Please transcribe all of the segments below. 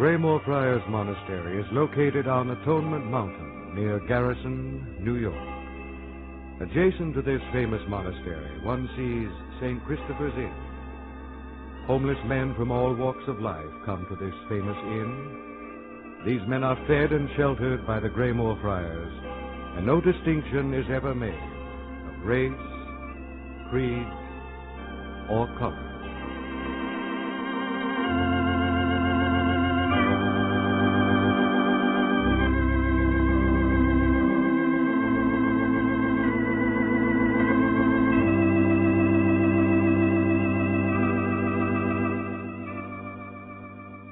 Graymore Friars Monastery is located on Atonement Mountain near Garrison, New York. Adjacent to this famous monastery, one sees St. Christopher's Inn. Homeless men from all walks of life come to this famous inn. These men are fed and sheltered by the Graymore Friars, and no distinction is ever made of race, creed, or color.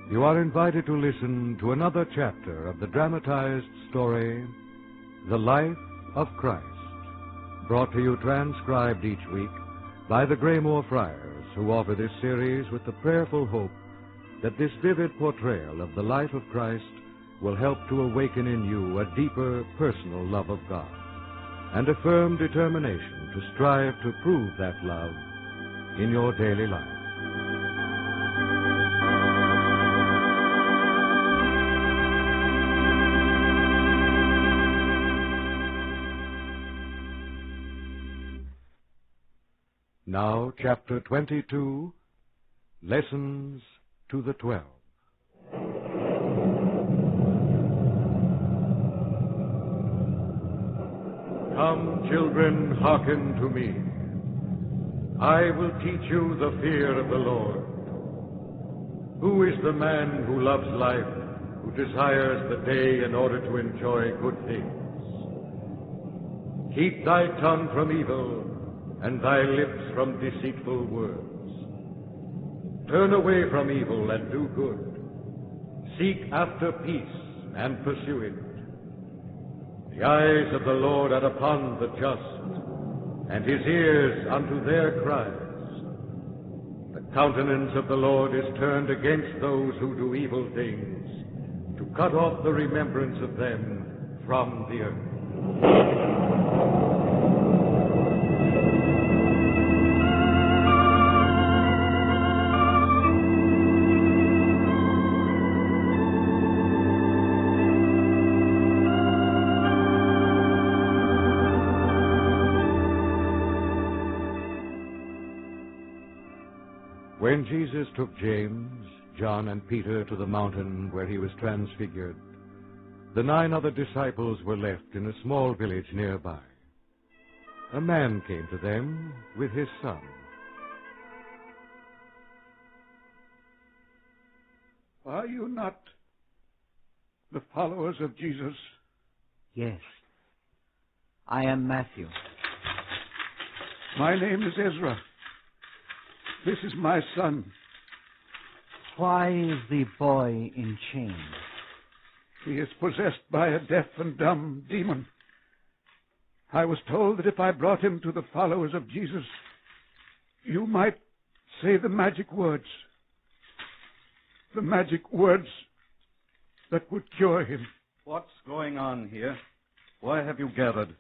You are invited to listen to another chapter of the dramatized story, The Life of Christ, brought to you transcribed each week by the Graymore Friars, who offer this series with the prayerful hope that this vivid portrayal of the life of Christ will help to awaken in you a deeper personal love of God and a firm determination to strive to prove that love in your daily life. Now, Chapter 22, Lessons to the 12. Come, children, hearken to me. I will teach you the fear of the Lord. Who is the man who loves life, who desires the day in order to enjoy good things? Keep thy tongue from evil, and thy lips from deceitful words. Turn away from evil and do good. Seek after peace and pursue it. The eyes of the Lord are upon the just, and his ears unto their cries. The countenance of the Lord is turned against those who do evil things, to cut off the remembrance of them from the earth. When Jesus took James, John, and Peter to the mountain where he was transfigured, the 9 other disciples were left in a small village nearby. A man came to them with his son. Are you not the followers of Jesus? Yes. I am Matthew. My name is Ezra. This is my son. Why is the boy in chains? He is possessed by a deaf and dumb demon. I was told that if I brought him to the followers of Jesus, you might say the magic words. The magic words that would cure him. What's going on here? Why have you gathered?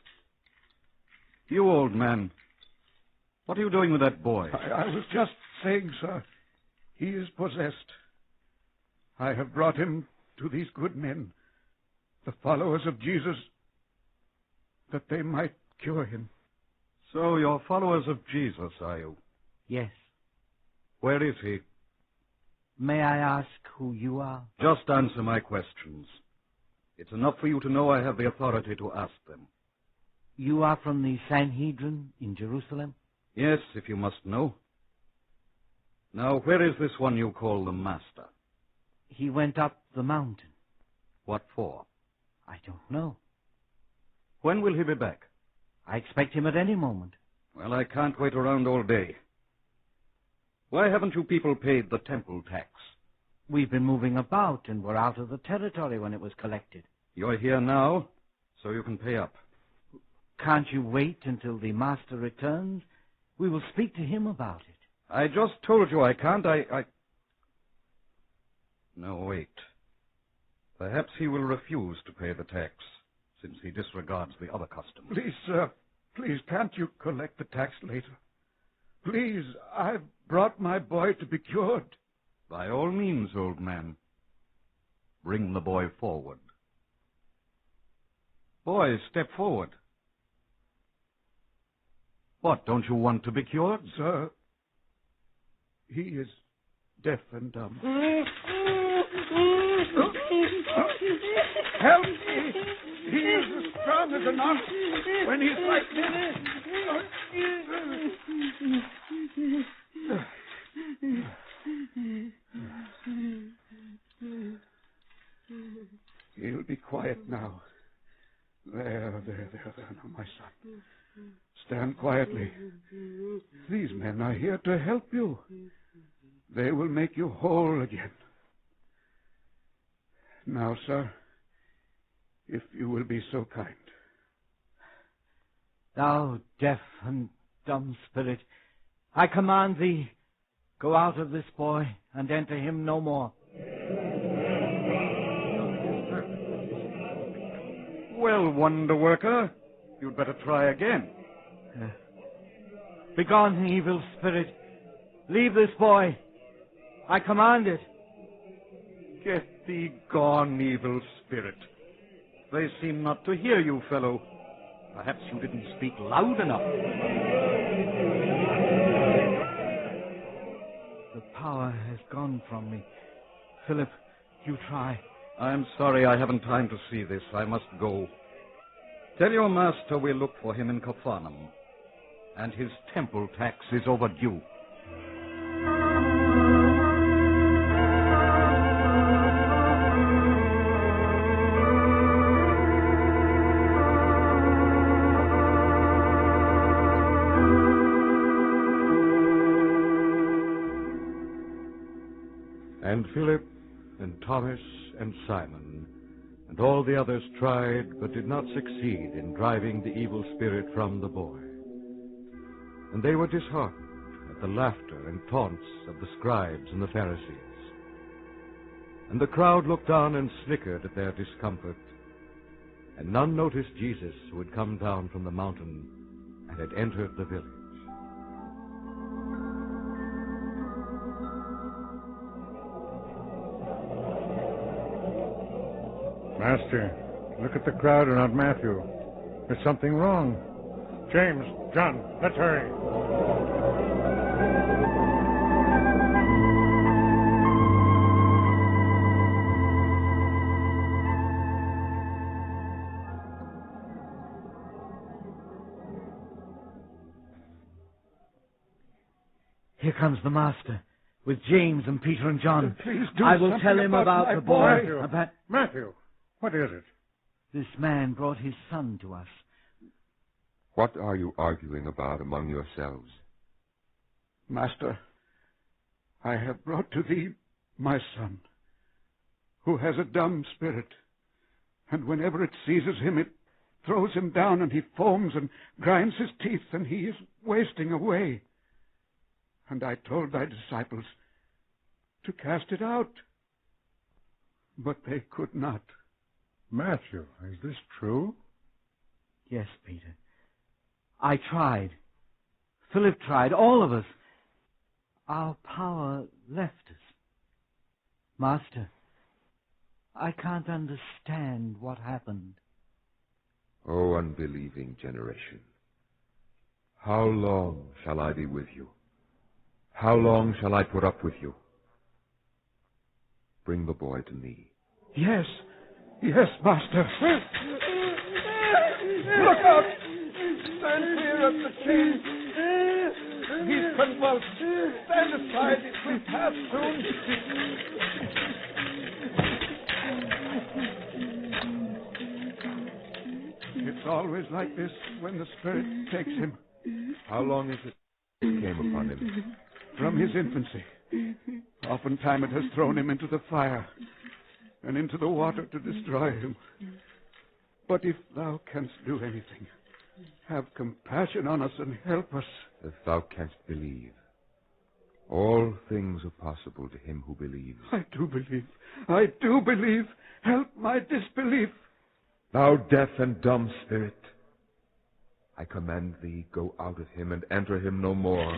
You old man, what are you doing with that boy? I was just saying, sir, he is possessed. I have brought him to these good men, the followers of Jesus, that they might cure him. So you're followers of Jesus, are you? Yes. Where is he? May I ask who you are? Just answer my questions. It's enough for you to know I have the authority to ask them. You are from the Sanhedrin in Jerusalem? Yes, if you must know. Now, where is this one you call the Master? He went up the mountain. What for? I don't know. When will he be back? I expect him at any moment. Well, I can't wait around all day. Why haven't you people paid the temple tax? We've been moving about and were out of the territory when it was collected. You're here now, so you can pay up. Can't you wait until the Master returns? We will speak to him about it. I just told you I can't. No, wait. Perhaps he will refuse to pay the tax, since he disregards the other customs. Please, sir, please, can't you collect the tax later? Please, I've brought my boy to be cured. By all means, old man. Bring the boy forward. Boy, step forward. What, don't you want to be cured? Sir, he is deaf and dumb. Help me! He is as strong as an ox when he's like this. He'll be quiet now. There, now, my son. Stand quietly. These men are here to help you. They will make you whole again. Now, sir, if you will be so kind. Thou deaf and dumb spirit, I command thee, go out of this boy and enter him no more. Well, wonder worker, you'd better try again. Begone, evil spirit. Leave this boy. I command it. Get thee gone, evil spirit. They seem not to hear you, fellow. Perhaps you didn't speak loud enough. The power has gone from me. Philip, you try. I'm sorry I haven't time to see this. I must go. Tell your master we'll look for him in Capharnaum, and his temple tax is overdue. And Philip and Thomas and Simon and all the others tried but did not succeed in driving the evil spirit from the boy. And they were disheartened at the laughter and taunts of the scribes and the Pharisees. And the crowd looked on and snickered at their discomfort, and none noticed Jesus, who had come down from the mountain and had entered the village. Master, look at the crowd and not Matthew. There's something wrong. James, John, let's hurry. Here comes the master, with James and Peter and John. Please do I will something tell him about my the boy. Matthew, what is it? This man brought his son to us. What are you arguing about among yourselves? Master, I have brought to thee my son, who has a dumb spirit, and whenever it seizes him, it throws him down, and he foams and grinds his teeth, and he is wasting away. And I told thy disciples to cast it out, but they could not. Matthew, is this true? Yes, Peter. I tried. Philip tried. All of us. Our power left us. Master, I can't understand what happened. O unbelieving generation, how long shall I be with you? How long shall I put up with you? Bring the boy to me. Yes, master. Look out! Stand clear of the chain. He's convulsed. Stand aside. It will pass soon. It's always like this when the spirit takes him. How long is it came upon him? From his infancy. Oftentimes it has thrown him into the fire and into the water to destroy him. But if thou canst do anything, have compassion on us and help us. If thou canst believe, all things are possible to him who believes. I do believe. I do believe. Help my disbelief. Thou deaf and dumb spirit, I command thee, go out of him and enter him no more.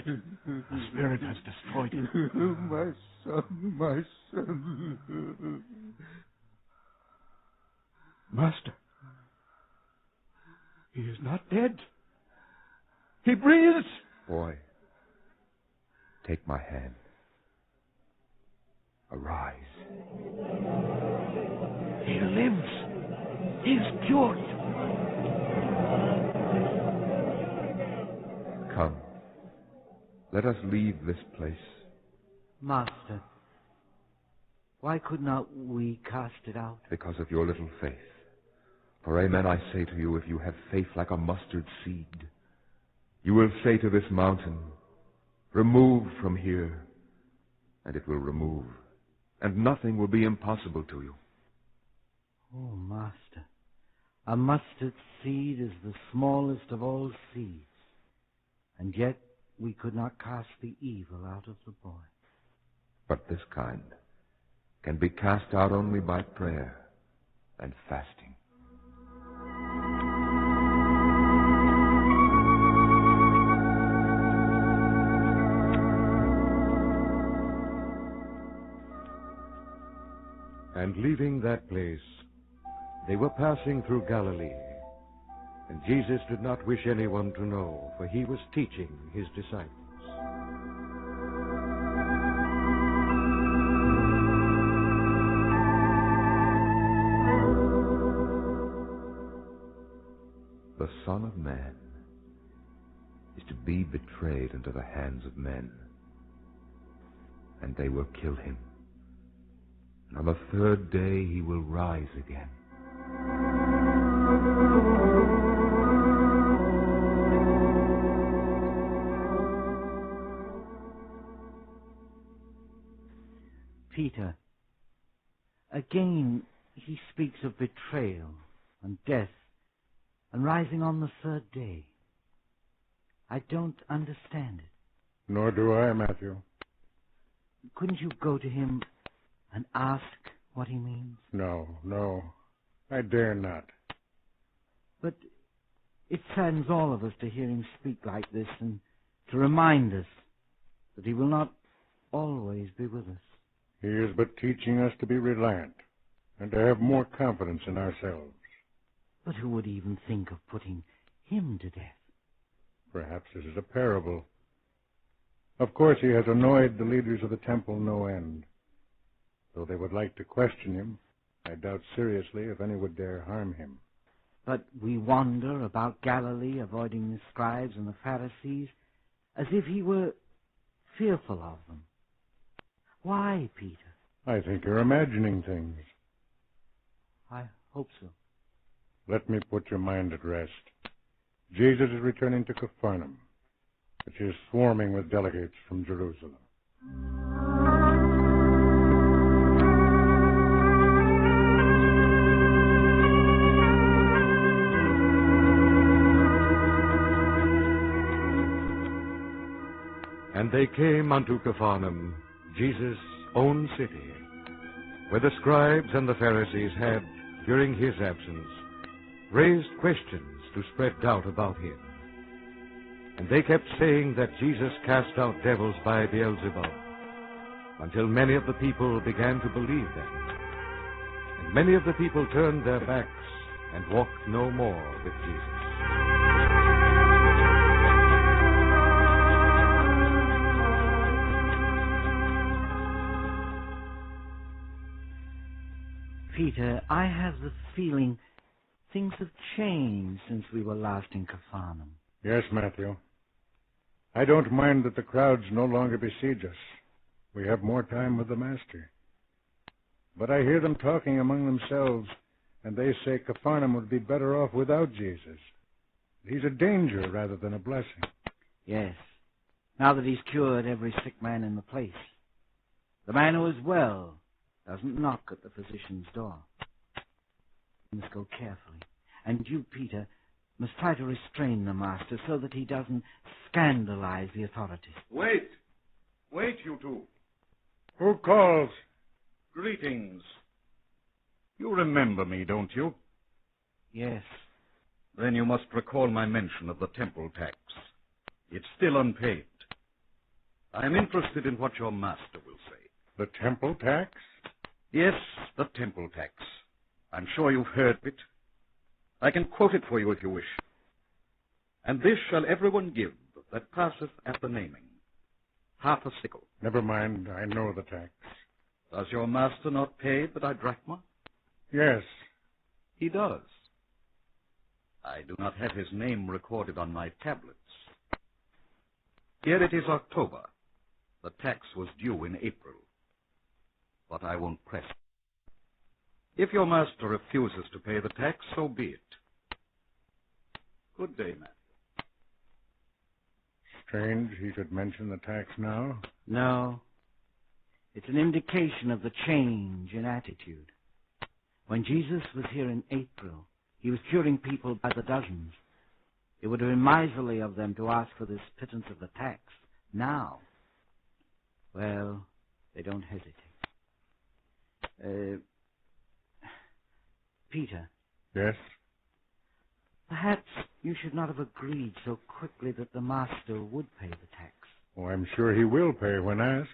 dead. The spirit has destroyed him. My son, my son. Master, he is not dead. He breathes. Boy, take my hand. Arise. He lives. He is cured. Come. Let us leave this place. Master, why could not we cast it out? Because of your little faith. For amen, I say to you, if you have faith like a mustard seed, you will say to this mountain, remove from here, and it will remove, and nothing will be impossible to you. Oh, Master, a mustard seed is the smallest of all seeds, and yet we could not cast the evil out of the boy. But this kind can be cast out only by prayer and fasting. And leaving that place, they were passing through Galilee. And Jesus did not wish anyone to know, for he was teaching his disciples. The Son of Man is to be betrayed into the hands of men, and they will kill him. And on the third day he will rise again. Peter, again he speaks of betrayal and death and rising on the third day. I don't understand it. Nor do I, Matthew. Couldn't you go to him and ask what he means? No, I dare not. But it saddens all of us to hear him speak like this and to remind us that he will not always be with us. He is but teaching us to be reliant and to have more confidence in ourselves. But who would even think of putting him to death? Perhaps this is a parable. Of course, he has annoyed the leaders of the temple no end. Though they would like to question him, I doubt seriously if any would dare harm him. But we wander about Galilee, avoiding the scribes and the Pharisees, as if he were fearful of them. Why, Peter? I think you're imagining things. I hope so. Let me put your mind at rest. Jesus is returning to Capharnaum, which is swarming with delegates from Jerusalem. And they came unto Capharnaum, Jesus' own city, where the scribes and the Pharisees had, during his absence, raised questions to spread doubt about him. And they kept saying that Jesus cast out devils by Beelzebub, until many of the people began to believe them. And many of the people turned their backs and walked no more with Jesus. Peter, I have the feeling things have changed since we were last in Capharnaum. Yes, Matthew. I don't mind that the crowds no longer besiege us. We have more time with the Master. But I hear them talking among themselves, and they say Capharnaum would be better off without Jesus. He's a danger rather than a blessing. Yes, now that he's cured every sick man in the place. The man who is well doesn't knock at the physician's door. You must go carefully. And you, Peter, must try to restrain the Master so that he doesn't scandalize the authorities. Wait, you two. Who calls? Greetings. You remember me, don't you? Yes. Then you must recall my mention of the temple tax. It's still unpaid. I am interested in what your master will say. The temple tax? Yes, the temple tax. I'm sure you've heard of it. I can quote it for you if you wish. And this shall everyone give that passeth at the naming, half a sickle. Never mind, I know the tax. Does your master not pay the didrachma? Yes. He does. I do not have his name recorded on my tablets. Here it is October. The tax was due in April. But I won't press it. If your master refuses to pay the tax, so be it. Good day, Matthew. Strange he should mention the tax now. No. It's an indication of the change in attitude. When Jesus was here in April, he was curing people by the dozens. It would have been miserly of them to ask for this pittance of the tax. Now, well, they don't hesitate. Peter. Yes? Perhaps you should not have agreed so quickly that the master would pay the tax. Oh, I'm sure he will pay when asked.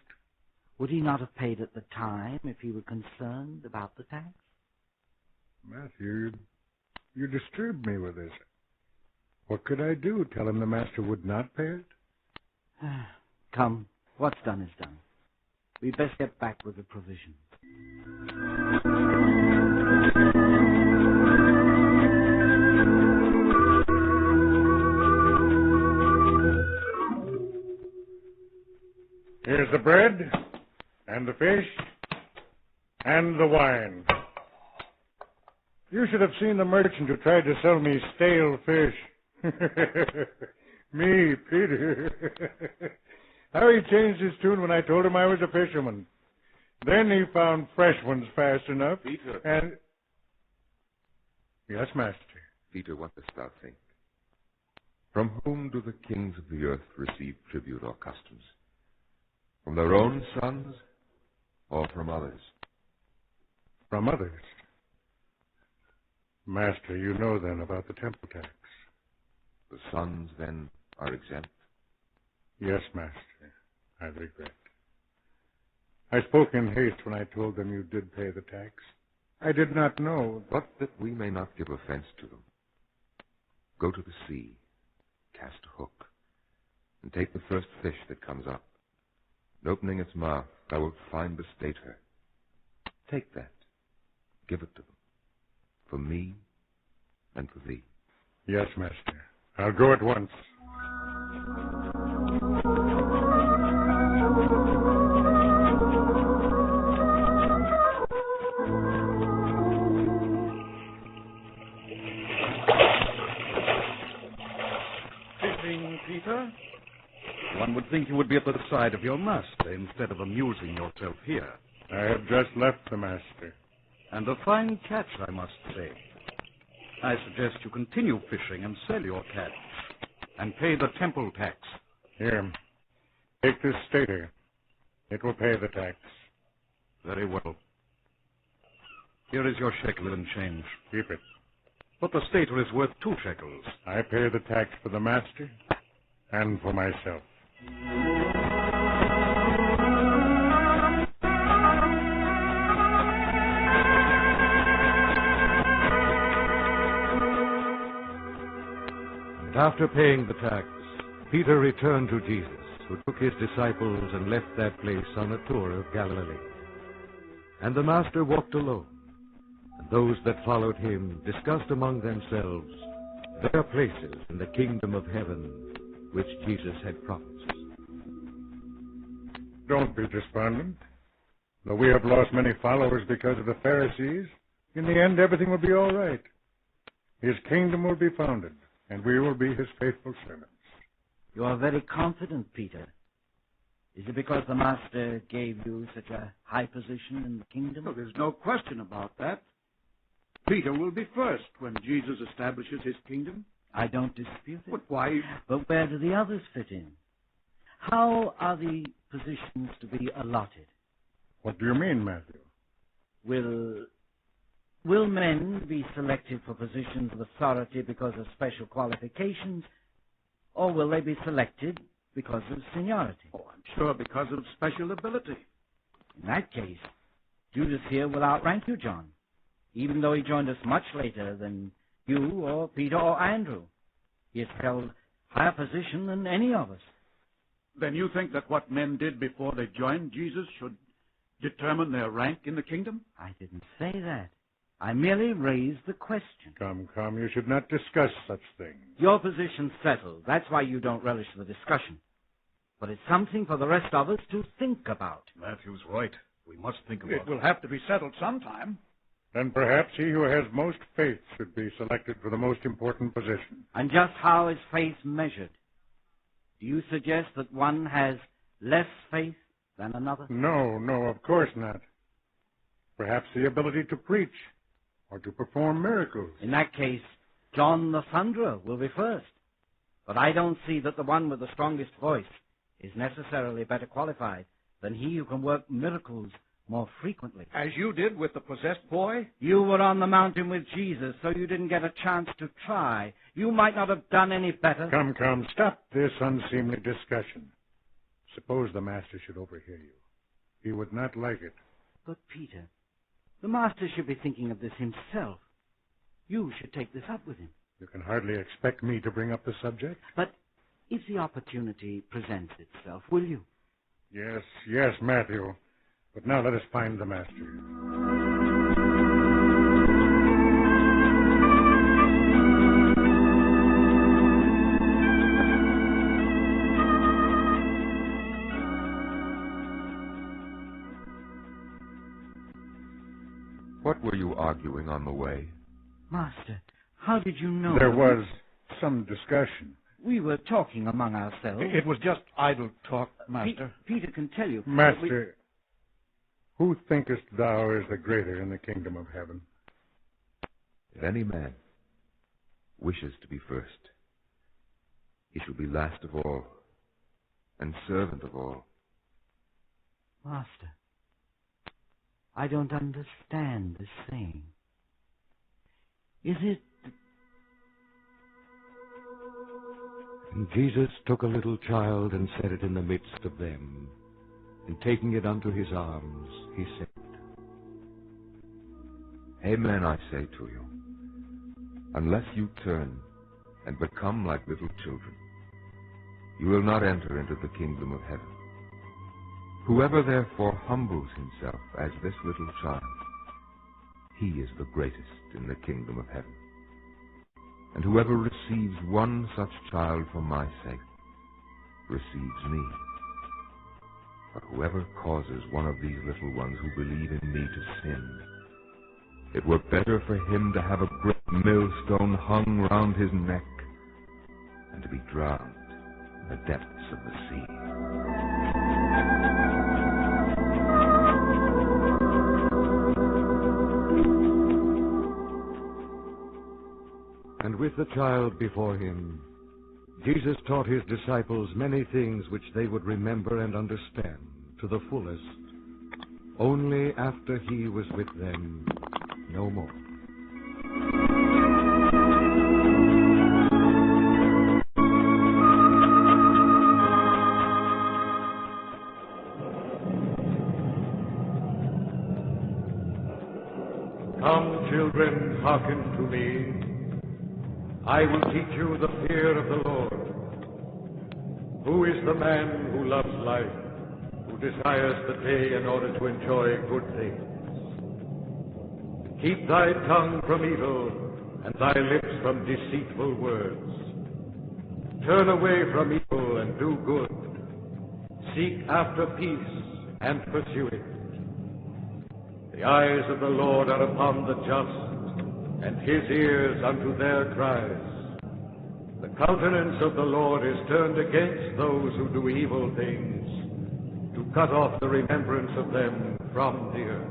Would he not have paid at the time if he were concerned about the tax? Matthew, you disturbed me with this. What could I do? Tell him the master would not pay it? Come, what's done is done. We'd best get back with the provisions. Here's the bread, and the fish, and the wine. You should have seen the merchant who tried to sell me stale fish. Me, Peter. How he changed his tune when I told him I was a fisherman. Then he found fresh ones fast enough. Peter. And... Yes, master. Peter, what dost thou think? From whom do the kings of the earth receive tribute or customs? From their own sons, or from others? From others. Master, you know then about the temple tax. The sons, then, are exempt? Yes, master. I regret. I spoke in haste when I told them you did pay the tax. I did not know. But that we may not give offense to them, go to the sea, cast a hook, and take the first fish that comes up. And opening its mouth, thou wilt find the stater. Take that, give it to them, for me and for thee. Yes, master. I'll go at once. Fishing, Peter? One would think you would be at the side of your master instead of amusing yourself here. I have just left the master. And a fine catch, I must say. I suggest you continue fishing and sell your catch and pay the temple tax. Here, take this stater. It will pay the tax. Very well. Here is your shekel in change. Keep it. But the stater is worth 2 shekels. I pay the tax for the master and for myself. And after paying the tax, Peter returned to Jesus, who took his disciples and left that place on a tour of Galilee. And the master walked alone, and those that followed him discussed among themselves their places in the kingdom of heaven, which Jesus had promised. Don't be despondent. Though we have lost many followers because of the Pharisees, in the end everything will be all right. His kingdom will be founded, and we will be his faithful servants. You are very confident, Peter. Is it because the master gave you such a high position in the kingdom? Well, there's no question about that. Peter will be first when Jesus establishes his kingdom. I don't dispute it. But why? But where do the others fit in? How are the positions to be allotted? What do you mean, Matthew? Will men be selected for positions of authority because of special qualifications, or will they be selected because of seniority. Oh, I'm sure because of special ability. In that case, Judas here will outrank you, John, even though he joined us much later than you or Peter or Andrew. He has held higher position than any of us. Then you think that what men did before they joined Jesus should determine their rank in the kingdom? I didn't say that. I merely raised the question. Come, you should not discuss such things. Your position's settled. That's why you don't relish the discussion. But it's something for the rest of us to think about. Matthew's right. We must think about it. It will have to be settled sometime. Then perhaps he who has most faith should be selected for the most important position. And just how is faith measured? Do you suggest that one has less faith than another? No, of course not. Perhaps the ability to preach or to perform miracles. In that case, John the Thunderer will be first. But I don't see that the one with the strongest voice is necessarily better qualified than he who can work miracles more frequently. As you did with the possessed boy? You were on the mountain with Jesus, so you didn't get a chance to try. You might not have done any better. Come, stop this unseemly discussion. Suppose the master should overhear you. He would not like it. But, Peter, the master should be thinking of this himself. You should take this up with him. You can hardly expect me to bring up the subject. But if the opportunity presents itself, will you? Yes, Matthew. But now let us find the master. What were you arguing on the way? Master, how did you know? There was some discussion. We were talking among ourselves. It was just idle talk, Master. Peter can tell you. Master, who thinkest thou is the greater in the kingdom of heaven? If any man wishes to be first, he shall be last of all and servant of all. Master, I don't understand this saying. Is it... And Jesus took a little child and set it in the midst of them, and taking it unto his arms, he said, Amen, I say to you, unless you turn and become like little children, you will not enter into the kingdom of heaven. Whoever therefore humbles himself as this little child, he is the greatest in the kingdom of heaven. And whoever receives one such child for my sake receives me. But whoever causes one of these little ones who believe in me to sin, it were better for him to have a great millstone hung round his neck and to be drowned in the depths of the sea. And with the child before him, Jesus taught his disciples many things which they would remember and understand to the fullest, only after he was with them no more. Come, children, hearken to me. I will teach you the fear of the Lord. Who is the man who loves life, who desires the day in order to enjoy good things? Keep thy tongue from evil, and thy lips from deceitful words. Turn away from evil and do good. Seek after peace and pursue it. The eyes of the Lord are upon the just, and his ears unto their cries. The countenance of the Lord is turned against those who do evil things, to cut off the remembrance of them from the earth.